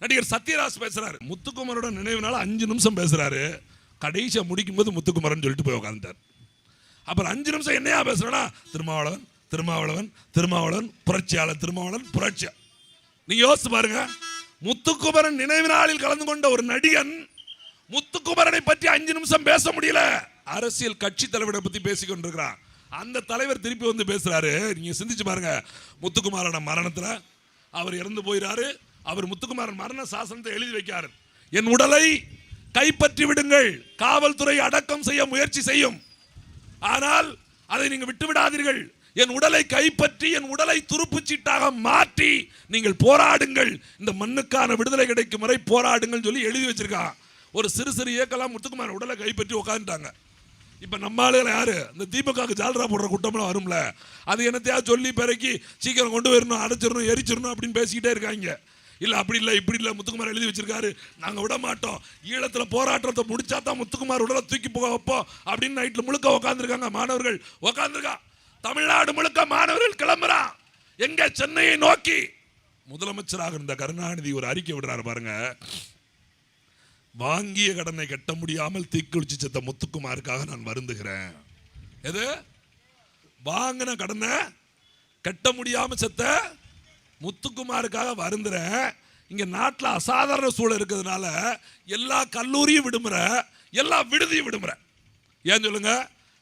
நடிகர் சத்யராஜ் பேசுறாரு, முத்துக்குமரோட நினைவுனால 5 நிமிஷம் பேசுறாரு. கடைசியா முடிக்கும் போது முத்துக்குமரன் சொல்லிட்டு போய் உட்காந்துட்டார். அப்புறம் 5 நிமிஷம் என்னையா பேசுறா, திருமாவளவன் திருமாவளவன் திருமாவளவன் புரட்சியாளர் திருமாவளவன் புரட்சியா. நீங்க யோசிச்சு பாருங்க, முத்துக்குமரன் நினைவு நாளில் கலந்து கொண்ட ஒரு நடிகன் முத்துக்குமரனை பற்றி 5 நிமிஷம் பேச முடியல. அரசியல் கட்சி தலைவரை பத்தி பேசிக் கொண்டிருக்கிறான். அந்த தலைவர் திருப்பி வந்து பேசுறாரு. நீங்க சிந்திச்சு பாருங்க, முத்துக்குமாரோட மரணத்துல அவர் இறந்து போயிறாரு. அவர் முத்துக்குமாரன் மரண சாசனத்தை எழுதி வைக்காரு. என் உடலை கைப்பற்றி விடுங்கள், காவல்துறை அடக்கம் செய்ய முயற்சி செய்யும், ஆனால் அதை நீங்க விட்டு விடாதீர்கள். என் உடலை கைப்பற்றி என் உடலை துருப்புச்சீட்டாக மாற்றி நீங்கள் போராடுங்கள், இந்த மண்ணுக்கான விடுதலை கிடைக்கும் வரை போராடுங்கள் சொல்லி எழுதி வச்சிருக்கான். ஒரு சிறு சிறு இயக்கலாம் முத்துக்குமார் உடலை கைப்பற்றி உட்காந்துட்டாங்க. இப்ப நம்ம ஆளுகளை யாரு, இந்த திமுக ஜால்ரா போடுற கூட்டம்லாம் வரும்ல, அது என்னத்தையா சொல்லி பிறக்கி சீக்கிரம் கொண்டு வரணும், அடைச்சிடணும், எரிச்சிடணும் அப்படின்னு பேசிக்கிட்டே இருக்காங்க. இல்ல அப்படி இல்லை இப்படி இல்லை, முத்துக்குமார் எழுதி வச்சிருக்காரு, நாங்க விட மாட்டோம், ஈழத்துல போராட்டத்தை முடிச்சா தான் முத்துக்குமார் உடலை தூக்கி போக வைப்போம் அப்படின்னு நைட்ல முழுக்க உட்காந்துருக்காங்க மாணவர்கள். உட்காந்துருக்கா தமிழ்நாடு முழுக்க மாணவர்கள் கிளம்புறான். எங்க சென்னையை நோக்கி. முதலமைச்சராக இருந்த கருணாநிதி ஒரு அறிக்கை விடுறாரு பாருங்க, வாங்கிய கடனை கட்ட முடியாமல் தீக்குளிச்சு செத்த முத்துக்குமாருக்காக நான் வருந்துகிறேன். எது வாங்கின கடனை கட்ட முடியாம செத்த முத்துக்குமாருக்காக வருந்துறேன். இங்க நாட்டில் அசாதாரண சூழல் இருக்கிறதுனால எல்லா கல்லூரியும் விடுமுற, எல்லா விடுதியும் விடுமுற. ஏன் சொல்லுங்க,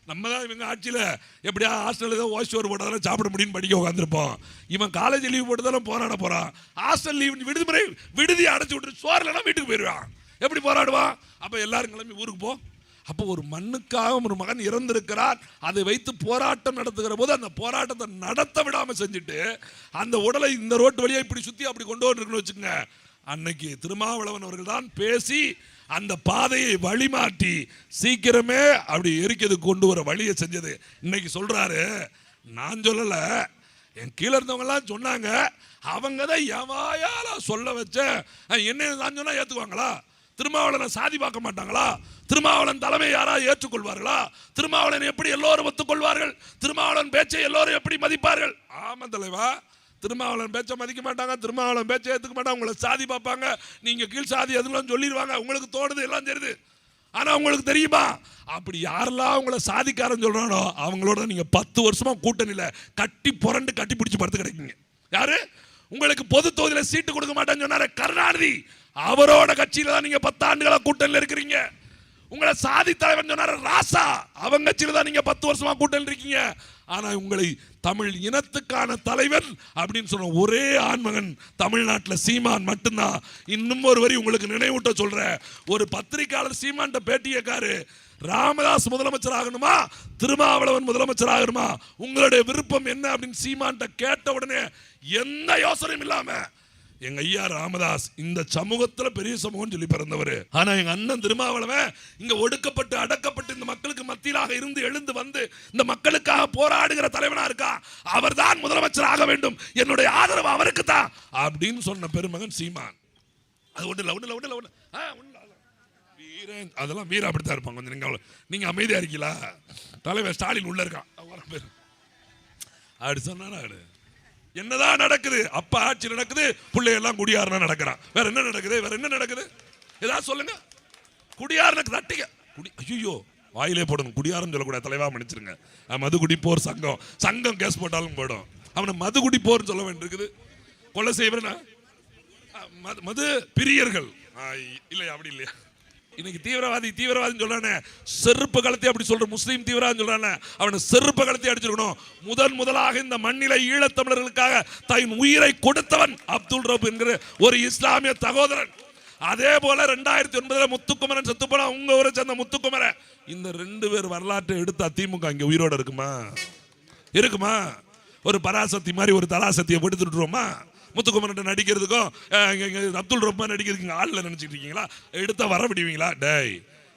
நம்ம தான் இவங்க ஆட்சியில் எப்படியா ஹாஸ்டலில் ஏதோ ஓய்ஸ்டோர் போட்டதாலும் சாப்பிட முடியும்னு படிக்க உட்காந்துருப்போம். இவன் காலேஜ் லீவ் போட்டதாலும் போராட போறான். ஹாஸ்டல் லீவ் விடுமுறை விடுதியை அடைச்சி விட்டு சோர்லாம் வீட்டுக்கு போயிடுவான். எப்படி போராடுவான்? அப்போ எல்லாரும் கிளம்பி ஊருக்கு போ. அப்போ ஒரு மண்ணுக்காக ஒரு மகன் இறந்திருக்கிறார், அதை வைத்து போராட்டம் நடத்துகிற போது அந்த போராட்டத்தை நடத்த விடாம செஞ்சுட்டு அந்த உடலை இந்த ரோட்டு வழியா இப்படி சுத்தி அப்படி கொண்டு வந்துருக்குன்னு வச்சுக்கோங்க. அன்னைக்கு திருமாவளவன் அவர்கள் தான் பேசி அந்த பாதையை வழிமாற்றி சீக்கிரமே அப்படி எரிக்கிறதுக்கு கொண்டு வர வழியை செஞ்சது. இன்னைக்கு சொல்றாரு, நான் சொல்லல, என் கீழே இருந்தவங்க எல்லாம் சொன்னாங்க, அவங்க தான் எவாயால சொல்ல வச்ச. என்ன நான் சொன்னா ஏத்துக்குவாங்களா? திருமாவளவனை சாதி பார்க்க மாட்டாங்களா? திருமாவளவன் தலைமை யாராவது ஏற்றுக்கொள்வார்களா? திருமாவளவன் எப்படி எல்லோரும் ஒத்துக்கொள்வார்கள்? திருமாவளவன் பேச்சை எல்லோரும் எப்படி மதிப்பார்கள்? ஆமா தலைவா, திருமாவளவன் பேச்சை மதிக்க மாட்டாங்க, திருமாவளவன் பேச்சை ஏற்றுக்க மாட்டாங்க, உங்களை சாதி பார்ப்பாங்க, நீங்க கீழ் சாதி எதுலாம் சொல்லிடுவாங்க, உங்களுக்கு தோணுது எல்லாம் தெரியுது. ஆனா உங்களுக்கு தெரியுமா, அப்படி யாரெல்லாம் உங்களை சாதிக்காரன் சொல்றானோ அவங்களோட நீங்க 10 வருஷமா கூட்டணியில கட்டி புரண்டு கட்டி பிடிச்சி படுத்து கிடைக்கீங்க. யாரு உங்களுக்கு பொது தொகுதியில சீட்டு கொடுக்க மாட்டேன்னு சொன்னாரு கருணாநிதி, அவரோட கட்சியில தான் நீங்க 10 ஆண்டுகளா கூட்டணியில் இருக்கிறீங்க. உங்களை சாதி தலைவர் சொன்னாரு ராசா, அவங்க கட்சியில தான் நீங்க 10 வருஷமா கூட்டணியில் இருக்கீங்க. ஆனா உங்களை தமிழ் இனத்துக்கான தலைவர் அப்படின்னு சொன்ன ஒரே ஆண்மகன் தமிழ்நாட்டில் சீமான் மட்டும்தான். இன்னும் ஒரு வரி உங்களுக்கு நினைவூட்ட சொல்ற, ஒரு பத்திரிகையாளர் சீமான்ட்ட பேட்டி கேட்காரு, ராமதாஸ் முதலமைச்சர் ஆகணுமா திருமாவளவன் முதலமைச்சர் ஆகணுமா, உங்களுடைய விருப்பம் என்ன அப்படின்னு சீமான்ட்ட கேட்ட உடனே எந்த யோசனையும் இல்லாம, எங்க ஐயா ராமதாஸ் இந்த சமூகத்துல பெரிய சமூகம் சொல்லி பிறந்தவர், ஆனா எங்க அண்ணன் திருமாவளவன் இங்க ஒடுக்கப்பட்டு அடக்கப்பட்டு இந்த மக்களுக்கு மத்தியிலாக இருந்து எழுந்து வந்து இந்த மக்களுக்காக போராடுகிற தலைவனா இருக்கா, அவர் தான் முதலமைச்சர் ஆக வேண்டும், என்னுடைய ஆதரவு அவருக்கு தான் அப்படின்னு சொன்ன பெருமகன் சீமான். அது ஒண்ணு இல்ல வீரன், அதெல்லாம் வீர அப்படித்தான் இருப்பாங்க. கொஞ்சம் நீங்க அமைதியா இருக்கீங்களா? தலைவர் ஸ்டாலின் உள்ள இருக்கான் அப்படி சொன்னா என்னதான் நடக்குது? அப்ப ஆட்சி நடக்குது, பிள்ளையெல்லாம் குடியாரனா நடக்கிறான். வேற என்ன நடக்குது? வேற என்ன நடக்குது? ஏதாவது சொல்லுங்க. குடியாரனுக்கு தட்டிக்க குடி, ஐயோ வாயிலே போடணும், குடியாரன் சொல்லக்கூடாது, தலைவா மன்னிச்சிருங்க. மது குடிப்போர் சங்கம், சங்கம் கேஸ் போட்டாலும் போடும். அவனை மது குடிப்போர் சொல்ல வேண்டியிருக்குது. கொலை செய்வனா மது பிரியர்கள் இல்லையா? அப்படி இல்லையா? இன்னைக்கு தீவிரவாதி சொல்றானே, செருப்பு கலத்தி அப்படி சொல்ற முஸ்லீம் தீவிரவாதி சொல்றானே, அவனை செருப்பு கலத்தி அடிச்சிருக்கணும். முதலாக இந்த மண்ணில ஈழத்தமிழர்களுக்காக தன் உயிரை கொடுத்தவன் அப்துல் ரப் என்கிற ஒரு இஸ்லாமிய சகோதரன். அதே போல 2009 முத்துக்குமரன் செத்து போனா, உங்க ஊரை சேர்ந்த முத்துக்குமரன். இந்த 2 பேர் வரலாற்றை எடுத்தா திமுக இங்க உயிரோட இருக்குமா? ஒரு பராசக்தி மாதிரி ஒரு தராசக்தியை படுத்துட்டுருவோமா? முத்துக்குமரன் நடிக்கிறதுக்கும் அப்துல் ரப்பா நடிக்கிறதுக்கு ஆள்ல நினைச்சிட்டு இருக்கீங்களா? எடுத்தா வர விடுவீங்களா? டேய்,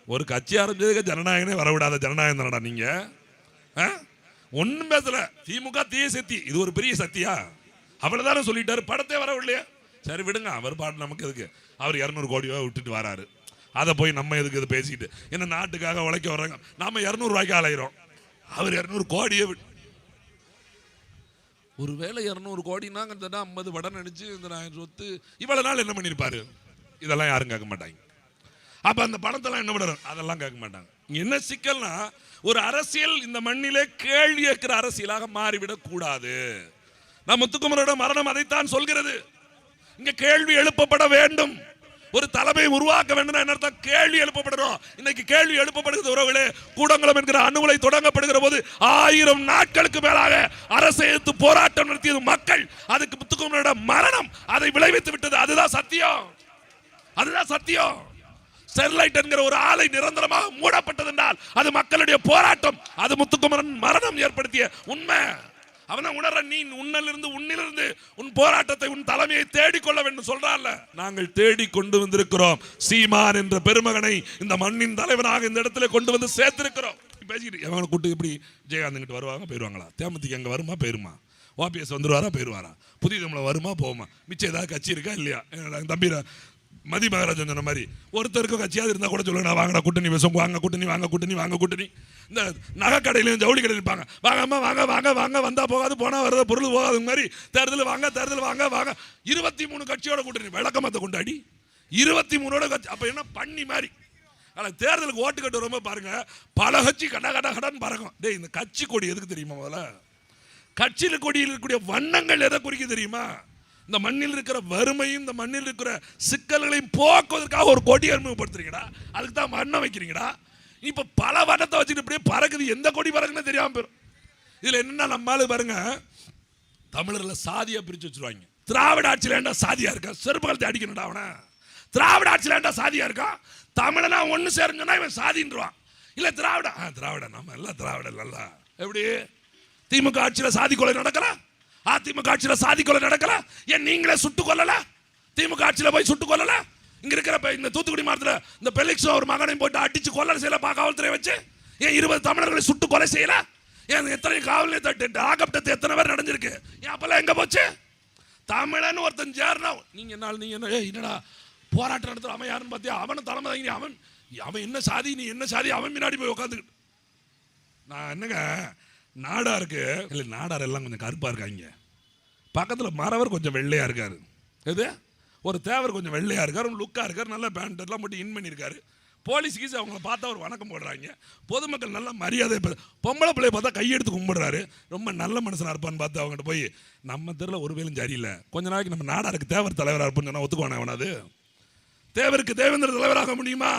ஒரு கட்சி ஆரம்பிச்சதுக்கு ஜனநாயகனே வரவிடாத ஜனநாயகம் தானடா நீங்க. ஒன்னும் பேசல. திமுக தீய சக்தி, இது ஒரு பெரிய சக்தியா? அவ்வளவுதானே சொல்லிட்டாரு. படத்தை வரவில்லையா? சரி விடுங்க, அவர் பாட்டு நமக்கு எதுக்கு? அவர் 200 கோடி ரூபாய் விட்டுட்டு வராரு, அதை போய் நம்ம எதுக்கு இது பேசிட்டு? என்ன நாட்டுக்காக உழைக்க வர்றாங்க, நாம 200 ரூபாய்க்கு அலைகிறோம், அவர் 200 கோடியே விட்டு. ஒருவேளை 200 கோடினா 50 வடை நினைச்சு இந்த 1000 சொத்து இவ்வளவு நாள் என்ன பண்ணிருப்பாரு? இதெல்லாம் யாரும் கேட்க மாட்டாங்க. அப்ப அந்த பணத்தெல்லாம் என்ன பண்ணுறாங்க? அதெல்லாம் கேட்க மாட்டாங்க. என்ன சிக்கல்னா, ஒரு அரசியல் இந்த மண்ணிலே கேள்வி கேட்கிற அரசியலாக மாறிவிடக் கூடாது. நம் முத்துக்குமரோட மரணம் அதைத்தான் சொல்கிறது. இங்க கேள்வி எழுப்பப்பட வேண்டும். ஒரு தலைமை உருவாக்க வேண்டும். என்ன அர்த்தம்? கேள்வி எழுப்பப்படுறோம். இன்னைக்கு கேள்வி எழுப்பப்படுகிறது உறவுகளே. கூடங்குளம் என்கிற அணுகுலை தொடங்கப்படுகிற போது 1000 நாட்களுக்கு மேலாக அரசை எதிர்த்து போராட்டம் நடத்தியது மக்கள். அதுக்கு முத்துக்குமரோட மரணம் அதை விளைவித்து விட்டது. அதுதான் சத்தியம். அதுதான் சத்தியம். ஸ்டெர்லைட் என்கிற ஒரு ஆலை நிரந்தரமாக மூடப்பட்டது என்றால் அது மக்களுடைய போராட்டம். அது முத்துக்குமரன் மரணம் ஏற்படுத்திய உண்மை. அவனை உணர நீ உன்னிலிருந்து உன் போராட்டத்தை உன் தலைமையை தேடிக்கொள்ள வேண்டும் சொல்றான்ல. நாங்கள் தேடி கொண்டு வந்திருக்கிறோம். சீமான் என்ற பெருமகனை இந்த மண்ணின் தலைவனாக இந்த இடத்துல கொண்டு வந்து சேர்த்திருக்கிறோம். பேசிக்கிட்டு எவனை கூட்டு இப்படி விஜயகாந்த் கிட்ட வருவாங்க போயிருவாங்களா? தேமுதிக அங்கே வருமா போயிருமா? ஓபிஎஸ் வந்துருவாரா போயிருவாரா? புதிய தமிழை வருமா போகுமா? மிச்சம் ஏதாவது கட்சி இருக்கா இல்லையா? தம்பி மதி மகாராஜன் சொன்ன மாதிரி ஒருத்தருக்கும் கட்சியாவது இருந்தால் கூட சொல்லுங்க, வாங்கடா கூட்டணி பேசும், வாங்க கூட்டணி வாங்க கூட்டணி வாங்க கூட்டணி. இந்த நகை கடையிலையும் ஜவுளி கடையில் இருப்பாங்க, வாங்கம்மா வாங்க வாங்க வாங்க, வந்தா போகாது போனா வரத பொருள் போகாது மாதிரி. தேர்தல் வாங்க தேர்தல் வாங்க வாங்க. 23 கட்சியோட கூட்டணி விளக்கமத்தை கொண்டாடி 23ஓட கட்சி. அப்ப என்ன பண்ணி மாதிரி தேர்தலுக்கு ஓட்டு கட்டு ரொம்ப பாருங்க. பல கட்சி கட கட கடன் பறக்கும். டேய், இந்த கட்சி கொடி எதுக்கு தெரியுமா? முதல்ல கட்சியில் கொடியில் இருக்கக்கூடிய வண்ணங்கள் எதை குறிக்க தெரியுமா? இந்த மண்ணில் இருக்கிற வறுமையும் இந்த மண்ணில் இருக்கிற சிக்கல்களையும் போக்குவதற்காக ஒரு கொடி அறிமுகப்படுத்துறீங்கடா. அதுக்கு தான் வண்ணம் வைக்கிறீங்கடா. இப்ப பல வண்ணத்தை வச்சுட்டு இப்படியே பறக்குது. எந்த கொடி பறக்குன்னு தெரியாம போயிடும். இதுல என்னன்னா, நம்மளால பாருங்க, தமிழர்ல சாதியா பிரிச்சு வச்சிருவாங்க. திராவிட ஆட்சியில ஏண்டா சாதியா இருக்கா? செருப்பு கழுத்தை அடிக்கணும்டா அவனை. திராவிட ஆட்சியில ஏண்டா சாதியா இருக்கா? தமிழனா ஒண்ணு சேர்ந்துன்னா இவன் சாதின்றான். இல்ல திராவிட நம்ம எல்லாம் திராவிட நல்லா. எப்படி திமுக ஆட்சியில சாதி கொலை நடக்கல? அதிமுக ஆட்சியில சாதி கொலை நடக்கல? ஏன் நீங்களே சுட்டு கொல்லல? திமுக ஆட்சியில போய் சுட்டு கொல்லல? இங்க இருக்கிற இந்த தூத்துக்குடி மாவட்டத்துல இந்த பெலிக்ஸ் ஒரு மகனையும் போட்டு அடிச்சு கொலை செய்யல காவல்துறை வச்சு? ஏன் 20 தமிழர்களை சுட்டு கொலை செய்யல? ஏன் எத்தனை காவல் ஆக்கப்பட்டது எத்தனை பேர் நடந்திருக்கு? ஏன் அப்பெல்லாம் எங்க போச்சு? தமிழன் ஒருத்தன் சேரணும். நீங்க என்னடா போராட்டம் நடத்துற அவன் யாருன்னு பார்த்தியா? அவனை தலைமை அவன் என்ன சாதி, நீ என்ன சாதி? அவன் முன்னாடி போய் உட்காந்துக்கிட்டு நான் என்னங்க நாடார் இருக்கு இல்லை, நாடார் எல்லாம் கொஞ்சம் கருப்பா இருக்காங்க. பக்கத்தில் மறவர் கொஞ்சம் வெள்ளையா இருக்காரு. எது ஒரு தேவர் கொஞ்சம் வெள்ளையா இருக்காரு, லுக்கா இருக்காரு, நல்ல பேண்ட் எல்லாம் போட்டு இன் பண்ணியிருக்காரு. போலீஸ் கீஸ் அவங்கள பார்த்தா ஒரு வணக்கம் போடுறாங்க. பொதுமக்கள் நல்ல மரியாதை. பொம்பளை பிள்ளைய பார்த்தா கையெடுத்து கும்பிடுறாரு. ரொம்ப நல்ல மனுஷனா இருப்பான்னு பார்த்து அவங்ககிட்ட போய் நம்ம தெருல ஒரு வேலும் சரியில்லை, கொஞ்ச நாளைக்கு நம்ம நாடாருக்கு தேவர் தலைவராக இருப்போம்னு சொன்னா ஒத்துக்குவானே அவனாது? தேவருக்கு தேவேந்திர தலைவராக முடியுமா?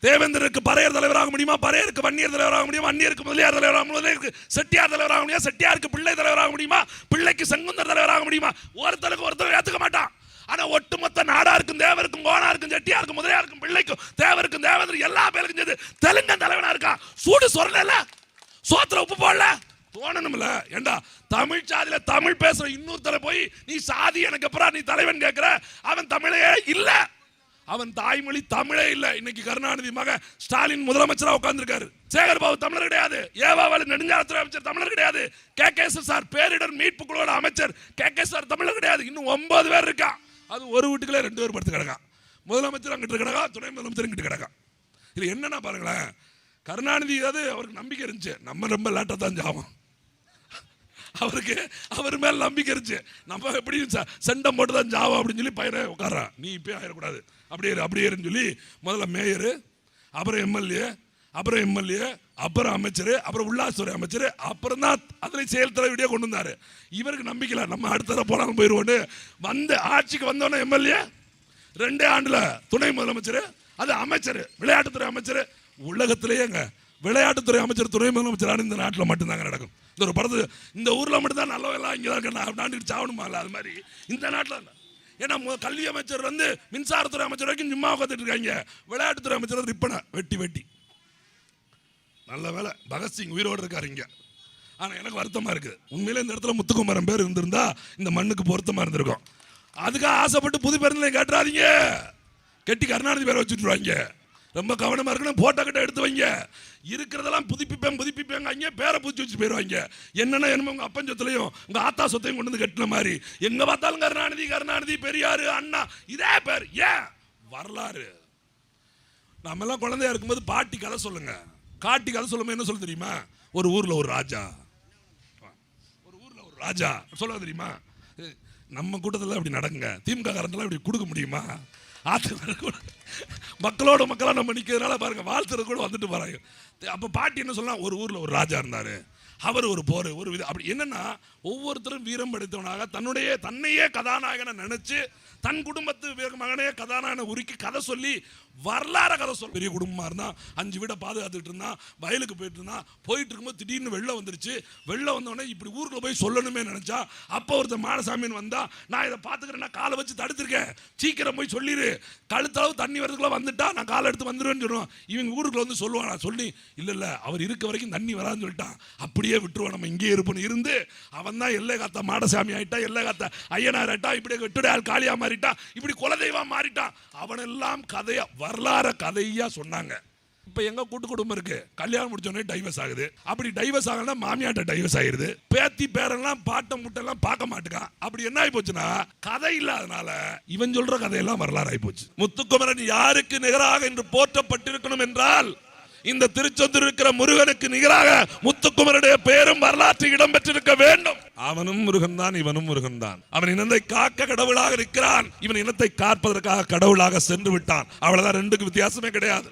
தேவேந்திரருக்கு பறையர் தலைவராக முடியுமா? பறையருக்கு வன்னியர் தலைவராக முடியுமா? வன்னியருக்கு முதலியார் தலைவராக, முதலியருக்கு செட்டியார் தலைவராக முடியுமா? செட்டியாருக்கு பிள்ளை தலைவராக முடியுமா? பிள்ளைக்கு செங்குந்தர் தலைவராக முடியுமா? ஒருத்தருக்கு ஒருத்தர் ஏத்துக்க மாட்டான். ஆனா ஒட்டுமொத்த நாடாருக்கும் தேவருக்கும் கோணாருக்கும் செட்டியாருக்கும் முதலியாருக்கும் பிள்ளைக்கும் தேவருக்கும் தேவேந்திர எல்லா பேருக்கும் சேர்ந்து தெலுங்கன் தலைவனா இருக்கா. சூடு சொரல, சோத்துல உப்பு போடல, தோணணும்ல. ஏண்டா தமிழ் சாதியில தமிழ் பேசுற இன்னொருத்தர போய் நீ சாதி எனக்கு அப்புறம் நீ தலைவன் கேட்கிற? அவன் தமிழையே இல்ல, அவன் தாய்மொழி தமிழே இல்லை. இன்னைக்கு கருணாநிதி மக ஸ்டாலின் முதலமைச்சராக உட்கார்ந்துருக்காரு. சேகர் பாபு தமிழர் கிடையாது. ஏவாவளி நெடுஞ்சாலைத்துறை அமைச்சர் தமிழர் கிடையாது. KKSR பேரிடர் மீட்பு குழுவோட அமைச்சர் KKSR தமிழர் கிடையாது. இன்னும் 9 பேர் இருக்கா. அது ஒரு வீட்டுக்குள்ளே 2 பேர் படுத்து கிடக்கா. முதலமைச்சர் அங்கிட்டு கிடக்கா, துணை முதலமைச்சர் இங்கிட்டு கிடக்கா. இது என்னன்னா பாருங்களேன், கருணாநிதி அது அவருக்கு நம்பிக்கை இருந்துச்சு. நம்ம ரொம்ப லேட்டாக தான் ஜாவோம். அவருக்கு அவர் மேல நம்பிக்கை இருந்துச்சு. நம்ம எப்படி செண்டம் போட்டு தான் ஜாவோம் அப்படின்னு சொல்லி பையனை உட்காரான். நீ இப்பயே ஆயிடக்கூடாது, அப்படியே சொல்லி முதல்ல மேயரு, அப்புறம் எம்எல்ஏ, அப்புறம் அமைச்சர், அப்புறம் உள்ளாட்சித்துறை அமைச்சர், அப்புறம் தான் அதில் செயல் தலைவடியாக கொண்டு வந்தாரு. இவருக்கு நம்பிக்கை நம்ம அடுத்த போனாலும் போயிடுவோன்னு வந்து ஆட்சிக்கு வந்தோன்னே எம்எல்ஏ 2 ஆண்டுல துணை முதலமைச்சர், அது அமைச்சர், விளையாட்டுத்துறை அமைச்சர். உலகத்திலேயேங்க விளையாட்டுத்துறை அமைச்சர் துணை முதலமைச்சரான இந்த நாட்டில் மட்டும்தாங்க நடக்கும். இந்த ஒரு படத்து இந்த ஊரில் மட்டும்தான் நல்லவெல்லாம் இங்கே தான் இருக்க நாட்டுக்கு சாவணுமா இல்லை? அது மாதிரி இந்த நாட்டில் ஏன்னா கல்வி அமைச்சர் வந்து மின்சாரத்துறை அமைச்சர் வரைக்கும் சும்மா உட்காந்துட்டு இருக்காங்க. விளையாட்டுத்துறை அமைச்சர் ரிப்பனை வெட்டி நல்ல வேலை பகத்சிங் உயிரோடு இருக்காரு இங்க. ஆனால் எனக்கு வருத்தமாக இருக்குது. உண்மையிலே இந்த இடத்துல முத்துக்குமரன் பேர் இருந்திருந்தா இந்த மண்ணுக்கு பொருத்தமாக இருந்திருக்கும். அதுக்காக ஆசைப்பட்டு புது பேருந்து கேட்டுறாதீங்க. கெட்டி கருணாநிதி பேரை வச்சுட்டுருவாங்க. ரொம்ப கவனமாக இருக்கணும். போட்டோ கிட்ட எடுத்து வைங்க. இருக்கிறதெல்லாம் புதுப்பிப்பேங்க அங்கே பேரை புதுச்சு வச்சு போயிடுவாங்க. என்னென்ன உங்கள் அப்பன் சொத்துலையும் உங்கள் ஆத்தா சொத்தையும் கொண்டு வந்து கட்டின மாதிரி எங்கே பார்த்தாலும் கருணாநிதி பெரியார் அண்ணா இதே பேர். ஏன் வரலாறு? நம்மெல்லாம் குழந்தையா இருக்கும்போது பாட்டி கதை சொல்லுங்க, காட்டி கதை சொல்லும்போது என்ன சொல்ல தெரியுமா? ஒரு ஊரில் ஒரு ராஜா சொல்ல தெரியுமா? நம்ம கூட்டத்தில் அப்படி நடக்குங்க. திமுக காரங்களாம் இப்படி கொடுக்க முடியுமா? மக்களோட மக்களா நம்ம நிற்கிறதுனால பாருங்க, வாழ்த்துறது கூட வந்துட்டு போறாங்க. அப்ப பாட்டி என்ன சொல்லலாம், ஒரு ஊர்ல ஒரு ராஜா இருந்தாரு, அவர் ஒரு போர் ஒரு வித அப்படி என்னன்னா, ஒவ்வொருத்தரும் வீரம் படைத்தவனாக தன்னையே கதாநாயகனை நினைச்சு தன் குடும்பத்து மகனே கதாநாயகனை உருக்கி கதை சொல்லி வரலாற கதை சொல்ல. பெரிய குடும்பமா இருந்தா 5 வீடை பாதுகாத்துட்டு இருந்தான், வயலுக்கு போயிட்டு இருந்தான். போயிட்டு இருக்கும்போது திடீர்னு வெள்ளம் வந்துருச்சு. வெள்ளம் வந்தோடனே இப்படி ஊருக்குள்ள போய் சொல்லணுமே நினைச்சா, அப்போ ஒருத்தர் மாடசாமின்னு வந்தா, நான் இதை பாத்துக்கிறேன், காலை வச்சு தடுத்திருக்கேன், சீக்கிரம் போய் சொல்லிடு, கழுத்தளவு தண்ணி வரதுக்குள்ள வந்துட்டா நான் காலை எடுத்து வந்துருவேன்னு சொல்லுவான். இவங்க ஊருக்குள்ள வந்து சொல்லுவான். நான் சொல்லி இல்ல அவர் இருக்க வரைக்கும் தண்ணி வரான்னு சொல்லிட்டான், அப்படியே விட்டுருவோம், நம்ம இங்கே இருப்போம் இருந்து. அவன் தான் எல்லை காத்த மாடசாமி ஆயிட்டா, எல்லை காத்த ஐயனார் ஆயிட்டா, இப்படி வெட்டுடையால் காளியா மாறிட்டா, இப்படி குலதெய்வம் மாறிட்டான். அவனெல்லாம் கதையா வரலாற கதையா சொன்னாங்க. இப்ப எங்க கூட்டு குடும்பம் இருக்கு, கல்யாணம் முடிச்சோடனே டைவர்ஸ் ஆகுது. அப்படி டைவர்ஸ் ஆகலன்னா மாமியாட்ட டைவர்ஸ் ஆயிருது. பேத்தி பேரெல்லாம் பாட்ட முட்டெல்லாம் பார்க்க மாட்டேங்கான். அப்படி என்ன ஆகி போச்சுன்னா, கதை இல்லாதனால இவன் சொல்ற கதையெல்லாம் வரலாறு ஆகி போச்சு. முத்துக்குமரன் யாருக்கு நிகராக என்று போற்றப்பட்டிருக்கணும் என்றால், இந்த திருச்செந்தூர் இருக்கிற முருகனுக்கு நிகராக முத்துக்குமரனுடைய பெயரும் வரலாற்று இடம் பெற்றிருக்க வேண்டும். அவனும் முருகன் தான், இவனும் முருகன் தான். அவன் இனத்தை காக்க கடவுளாக இருக்கிறான், இவன் இனத்தை காப்பதற்காக கடவுளாக சென்று விட்டான். அவ்வளவுதான், ரெண்டுக்கு வித்தியாசமே கிடையாது.